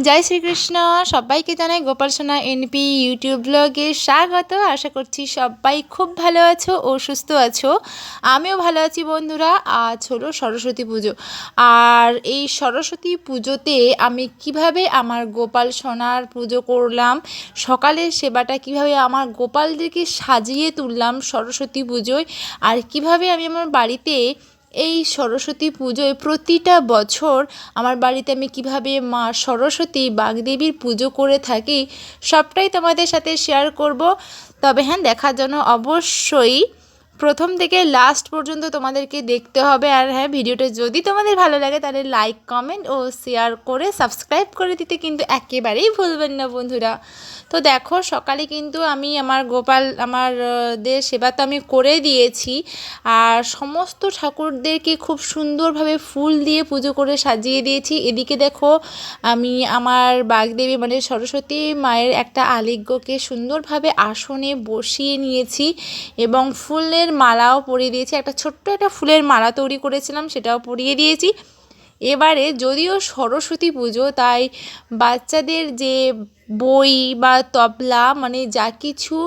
জয় শ্রীকৃষ্ণ। সবাইকে জানাই গোপাল সোনা এনপি ইউটিউব ব্লগে স্বাগত। আশা করছি সবাই খুব ভালো আছো ও সুস্থ আছো। আমিও ভালো আছি বন্ধুরা। আজ হলো সরস্বতী পুজো, আর এই সরস্বতী পুজোতে আমি কিভাবে আমার গোপাল সোনার পুজো করলাম, সকালের সেবাটা কিভাবে আমার গোপালদেরকে সাজিয়ে তুললাম সরস্বতী পুজোয়, আর কিভাবে আমি আমার বাড়িতে এই সরস্বতী পুজোয় প্রতিটা বছর আমার বাড়িতে আমি কিভাবে মা সরস্বতী বাগদেবীর পুজো করে থাকি, সবটাই তোমাদের সাথে শেয়ার করব। তবে হ্যাঁ, দেখার জন্য অবশ্যই প্রথম থেকে লাস্ট পর্যন্ত তোমাদেরকে দেখতে হবে। আর হ্যাঁ, ভিডিওটা যদি তোমাদের ভালো লাগে তাহলে লাইক, কমেন্ট ও শেয়ার করে সাবস্ক্রাইব করে দিতে কিন্তু একেবারেই ভুলবেন না বন্ধুরা। তো দেখো, সকালে কিন্তু আমি আমাদের সেবা তো আমি করে দিয়েছি, আর সমস্ত ঠাকুরদেরকে খুব সুন্দরভাবে ফুল দিয়ে পুজো করে সাজিয়ে দিয়েছি। এদিকে দেখো, আমি আমার বাগদেবী মানে সরস্বতী মায়ের একটা আলিঙ্গকে সুন্দরভাবে আসনে বসিয়ে নিয়েছি এবং ফুলের মালাও পরিয়ে দিয়েছি। একটা ছোট্ট একটা ফুলের মালা তৈরি করেছিলাম, সেটাও পরিয়ে দিয়েছি। এবারে যদিও সরস্বতী পুজো, তাই বাচ্চাদের যে বই বা তবলা মানে যা কিছু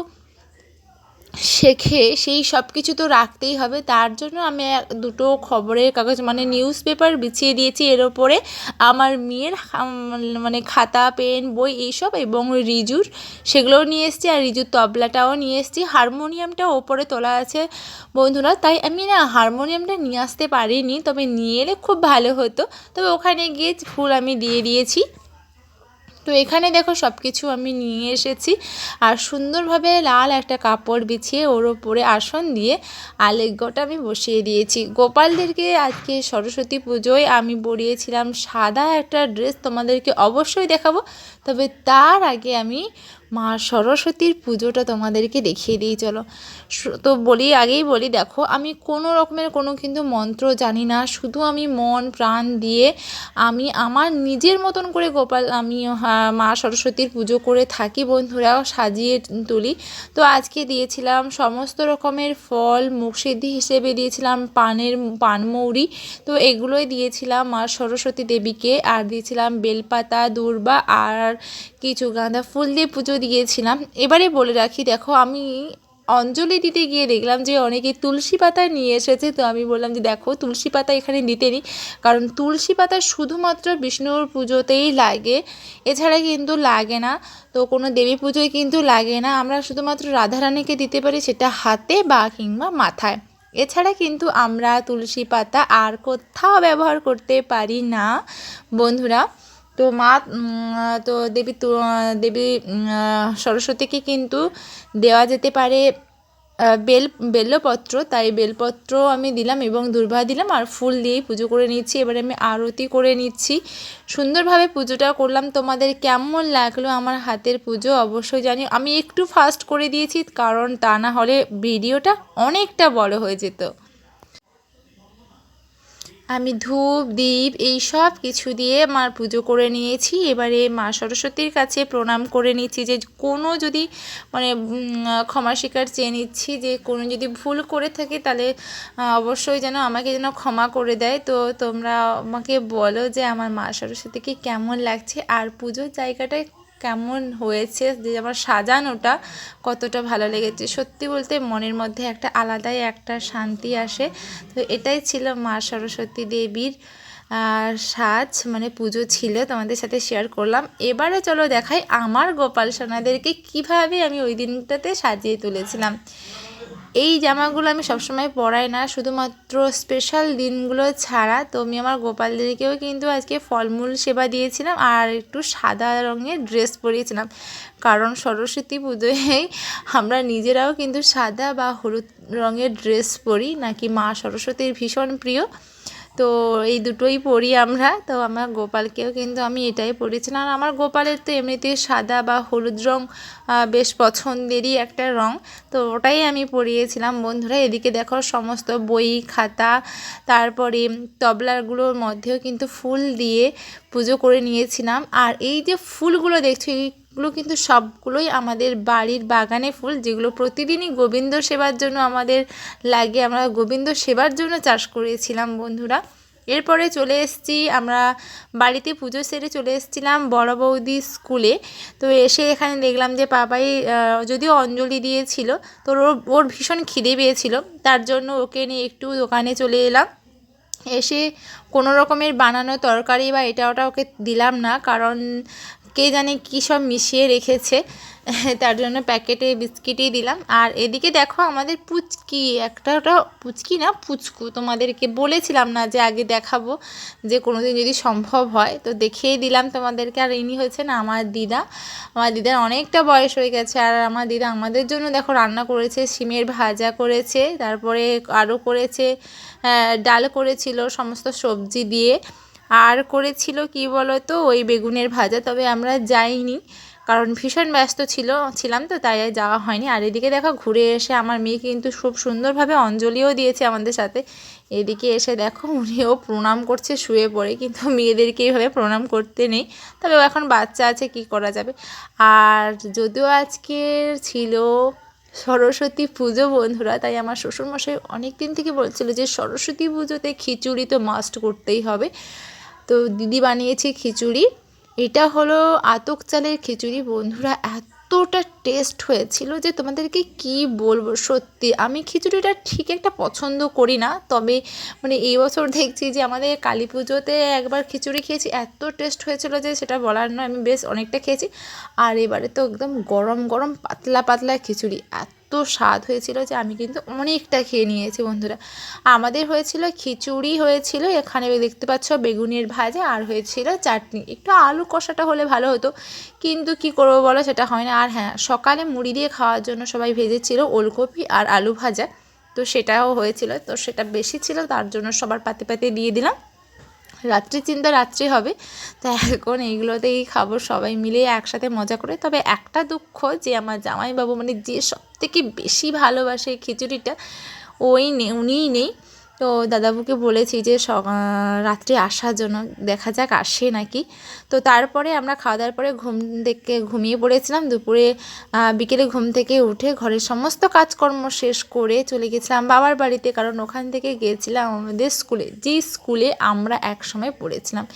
শেখে সেই সব কিছু তো রাখতেই হবে। তার জন্য আমি দুটো খবরের কাগজ মানে নিউজ পেপার বিছিয়ে দিয়েছি এর ওপরে। আমার মেয়ের মানে খাতা, পেন, বই এইসব এবং রিজুর সেগুলোও নিয়ে এসেছি, আর রিজুর তবলাটাও নিয়ে এসেছি। হারমোনিয়ামটাও ওপরে তোলা আছে বন্ধুরা, তাই আমি না হারমোনিয়ামটা নিয়ে আসতে পারিনি, তবে নিয়ে এলে খুব ভালো হতো। তবে ওখানে গিয়ে ফুল আমি দিয়ে দিয়েছি। তো এখানে দেখো সব কিছু আমি নিয়ে এসেছি, আর সুন্দরভাবে লাল একটা কাপড় বিছিয়ে ওর ওপরে আসন দিয়ে আলেগ্যটা আমি বসিয়ে দিয়েছি। গোপালদেরকে আজকে সরস্বতী পুজোয় আমি পরিয়েছিলাম সাদা একটা ড্রেস, তোমাদেরকে অবশ্যই দেখাবো। তবে তার আগে আমি মা সরস্বতীর পুজোটা তোমাদেরকে দেখিয়ে দিই চলো। তো আগেই বলি, দেখো আমি কোনো রকমের কোনো কিন্তু মন্ত্র জানি না, শুধু আমি মন প্রাণ দিয়ে আমি আমার নিজের মতন করে আমি মা সরস্বতীর পুজো করে থাকি বন্ধুরাও, সাজিয়ে তুলি। তো আজকে দিয়েছিলাম সমস্ত রকমের ফল, মুখসিদ্ধি হিসেবে দিয়েছিলাম পানমৌরি। তো এগুলোই দিয়েছিলাম মা সরস্বতী দেবীকে, আর দিয়েছিলাম বেলপাতা, দূর্বা আর কিছু গাঁদা ফুল দিয়ে পুজো দিয়েছিলাম। এবারে বলে রাখি, দেখো আমি অঞ্জলি দিতে গিয়ে দেখলাম যে অনেকে তুলসী পাতা নিয়ে এসেছে। তো আমি বললাম যে দেখো, তুলসী পাতা এখানে দিতে নিই, কারণ তুলসী পাতা শুধুমাত্র বিষ্ণুর পুজোতেই লাগে, এছাড়া কিন্তু লাগে না। তো কোনো দেবী পুজোয় কিন্তু লাগে না। আমরা শুধুমাত্র রাধারানীকে দিতে পারি, সেটা হাতে বা কিংবা মাথায়। এছাড়া কিন্তু আমরা তুলসী পাতা আর কোথাও ব্যবহার করতে পারি না বন্ধুরা। তো দেবী সরস্বতীকে কিন্তু দেওয়া যেতে পারে বেলপত্র, তাই বেলপত্র আমি দিলাম এবং দূর্বা দিলাম, আর ফুল দিয়েই পুজো করে নিচ্ছি। এবারে আমি আরতি করে নিচ্ছি। সুন্দরভাবে পুজোটা করলাম। তোমাদের কেমন লাগলো আমার হাতের পুজো অবশ্যই জানিও। আমি একটু ফাস্ট করে দিয়েছি, কারণ তা না হলে ভিডিওটা অনেকটা বড় হয়ে যেত। আমি ধূপ, দীপ এই সব কিছু দিয়ে মার পুজো করে নিয়েছি। এবারে মা সরস্বতীর কাছে প্রণাম করে নিচ্ছি, যে কোনো যদি মানে ক্ষমা স্বীকার চেয়ে নিচ্ছি, যে কোনো যদি ভুল করে থাকি তাহলে অবশ্যই যেন আমাকে ক্ষমা করে দেয়। তো তোমরা আমাকে বলো যে আমার মা সরস্বতীকে কেমন লাগছে, আর পুজোর জায়গাটায় কেমন হয়েছে, যে আমার সাজানোটা কতটা ভালো লেগেছে। সত্যি বলতে মনের মধ্যে একটা আলাদাই একটা শান্তি আসে। তো এটাই ছিল মা সরস্বতী দেবীর সাজ মানে পুজো ছিল, তোমাদের সাথে শেয়ার করলাম। এবারে চলো দেখাই আমার গোপাল সোনাদেরকে কীভাবে আমি ওই দিনটাতে সাজিয়ে তুলেছিলাম। এই জামাগুলো আমি সবসময় পরাই না, শুধুমাত্র স্পেশাল দিনগুলো ছাড়া। তো আমি আমার গোপালদেরকেও কিন্তু আজকে ফলমূল সেবা দিয়েছিলাম, আর একটু সাদা রঙের ড্রেস পরিয়েছিলাম, কারণ সরস্বতী পুজোয় আমরা নিজেরাও কিন্তু সাদা বা হলুদ রঙের ড্রেস পরি, নাকি মা সরস্বতীর ভীষণ প্রিয়। তো এই দুটোই পরি আমরা। তো আমার গোপালকেও কিন্তু আমি এটাই পরিয়েছিলাম। আর আমার গোপালের তো এমনিতে সাদা বা হলুদ রঙ বেশ পছন্দেরই একটা রঙ, তো ওটাই আমি পরিয়েছিলাম বন্ধুরা। এদিকে দেখো সমস্ত বই, খাতা, তারপরে তবলাগুলোর মধ্যেও কিন্তু ফুল দিয়ে পুজো করে নিয়েছিলাম। আর এই যে ফুলগুলো দেখছো, এইগুলো কিন্তু সবগুলোই আমাদের বাড়ির বাগানে ফুল, যেগুলো প্রতিদিনই গোবিন্দ সেবার জন্য আমাদের লাগে। আমরা গোবিন্দ সেবার জন্য চাষ করেছিলাম বন্ধুরা। এরপরে চলে এসেছি আমরা বাড়িতে, পুজো সেরে চলে এসেছিলাম বড় বৌদি স্কুলে। তো এসে এখানে দেখলাম যে পাপাই যদিও অঞ্জলি দিয়েছিল, তো ওর ভীষণ খিদে পেয়েছিল, তার জন্য ওকে নিয়ে একটু দোকানে চলে এলাম। এসে কোনো রকমের বানানো তরকারি বা এটা ওটা ওকে দিলাম না, কারণ কে জানে কী সব মিশিয়ে রেখেছে, তার জন্য প্যাকেটে বিস্কিটই দিলাম। আর এদিকে দেখো আমাদের পুচকি, ওটা পুচকি না পুচকু, তোমাদেরকে বলেছিলাম না যে আগে দেখাবো, যে কোনো দিন যদি সম্ভব হয় তো দেখিয়ে দিলাম তোমাদেরকে। আর ইনি হয়েছে না আমার দিদা, আমার দিদার অনেকটা বয়স হয়ে গেছে। আর আমার দিদা আমাদের জন্য দেখো রান্না করেছে, শিমের ভাজা করেছে, তারপরে আরও করেছে ডাল করেছিল সমস্ত সবজি দিয়ে, আর করেছিল কি বলো তো ওই বেগুনের ভাজা। তবে আমরা যাইনি, কারণ ভীষণ ব্যস্ত ছিলাম তো, তাই যাওয়া হয়নি। আর এদিকে দেখো ঘুরে এসে আমার মেয়ে কিন্তু খুব সুন্দরভাবে অঞ্জলিও দিয়েছে আমাদের সাথে। এদিকে এসে দেখো উনিও প্রণাম করছে শুয়ে পড়ে, কিন্তু মেয়েদেরকে এইভাবে প্রণাম করতে নেই, তবে ও এখন বাচ্চা আছে, কি করা যাবে। আর যদিও আজকের ছিল সরস্বতী পুজো বন্ধুরা, তাই আমার শ্বশুরমশাই অনেক দিন থেকে বলছিল যে সরস্বতী পুজোতে খিচুড়ি তো মাস্ট করতেই হবে। তো দিদি বানিয়েছে খিচুড়ি, এটা হলো আতক চালের খিচুড়ি বন্ধুরা, এতটা টেস্ট হয়েছিল যে তোমাদেরকে কি বলবো। সত্যি আমি খিচুড়িটা ঠিক একটা পছন্দ করি না, তবে মানে এই বছর দেখছি যে আমাদের কালী পুজোতে একবার খিচুড়ি খেয়েছি, এত টেস্ট হয়েছিল যে সেটা বলার নয়, আমি বেশ অনেকটা খেয়েছি। আর এবারে তো একদম গরম গরম পাতলা পাতলা খিচুড়ি, এত স্বাদ হয়েছিল যে আমি কিন্তু অনেকটা খেয়ে নিয়েছি বন্ধুরা। আমাদের হয়েছিল খিচুড়ি, হয়েছিল এখানে দেখতে পাচ্ছ বেগুনের ভাজা, আর হয়েছিল চাটনি। একটু আলু কষাটা হলে ভালো হতো, কিন্তু কি করবো বলো, সেটা হয় না। আর হ্যাঁ, সকালে মুড়ি দিয়ে খাওয়ার জন্য সবাই ভেজেছিল ওলকপি আর আলু ভাজা, তো সেটাও হয়েছিল, তো সেটা বেশি ছিল, তার জন্য সবার পাতে পাতে দিয়ে দিলাম। রাত্রি চিন্তা রাত্রি হবে, তো এখন এইগুলোতেই খাবো সবাই মিলে একসাথে মজা করে। তবে একটা দুঃখ যে আমার জামাইবাবু মানে যে সবথেকে বেশি ভালোবাসে খিচুড়িটা, উনিই নেই। তো দাদাবুকে বলেছি যে রাত্রে আসার জন্য, দেখা যাক আসে নাকি। তো তারপরে আমরা খাওয়া দাওয়ার পরে ঘুমিয়ে পড়েছিলাম। দুপুরে বিকেলে ঘুম থেকে উঠে ঘরের সমস্ত কাজকর্ম শেষ করে চলে গেছিলাম বাবার বাড়িতে, কারণ ওখান থেকে গিয়েছিলাম আমাদের স্কুলে, যেই স্কুলে আমরা একসময় পড়েছিলাম।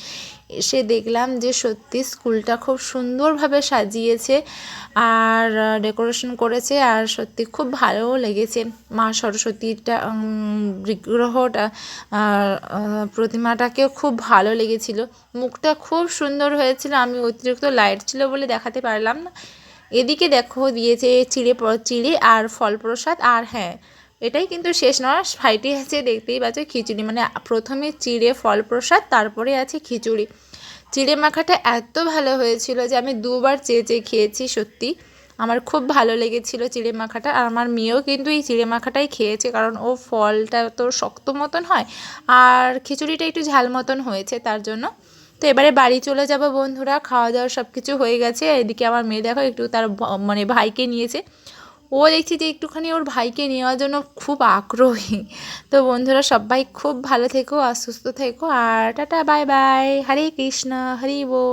এসে দেখলাম যে সত্যি স্কুলটা খুব সুন্দরভাবে সাজিয়েছে আর ডেকোরেশন করেছে, আর সত্যি খুব ভালোও লেগেছে। মা সরস্বতীটা বিগ্রহটা প্রতিমাটাকেও খুব ভালো লেগেছিল, মুখটা খুব সুন্দর হয়েছিল। আমি অতিরিক্ত লাইট ছিল বলে দেখাতে পারলাম না। এদিকে দেখো দিয়েছে চিড়ে আর ফল প্রসাদ। আর হ্যাঁ, এটাই কিন্তু শেষ নয়, সাইডে আছে দেখতেই পাচ্ছ খিচুড়ি, মানে প্রথমে চিড়ে ফল প্রসাদ, তারপরে আছে খিচুড়ি। চিড়ে মাখাটা এত ভালো হয়েছিল যে আমি দুবার চেয়ে খেয়েছি। সত্যি আমার খুব ভালো লেগেছিল চিড়ে মাখাটা। আর আমার মেয়েও কিন্তু এই চিড়ে মাখাটাই খেয়েছে, কারণ ও ফলটা তো শক্ত মতন হয় আর খিচুড়িটা একটু ঝাল মতন হয়েছে, তার জন্য। তো এবারে বাড়ি চলে যাব বন্ধুরা, খাওয়া দাওয়া সব কিছু হয়ে গেছে। এদিকে আমার মেয়ে দেখো একটু তার মানে ভাইকে নিয়েছে, ও দেখছি যে একটুখানি ওর ভাইকে নেওয়ার জন্য খুব আগ্রহী। তো বন্ধুরা সবাই খুব ভালো থেকো আর সুস্থ থেকো, আর টাটা বাই বাই, হরে কৃষ্ণ হরি বল।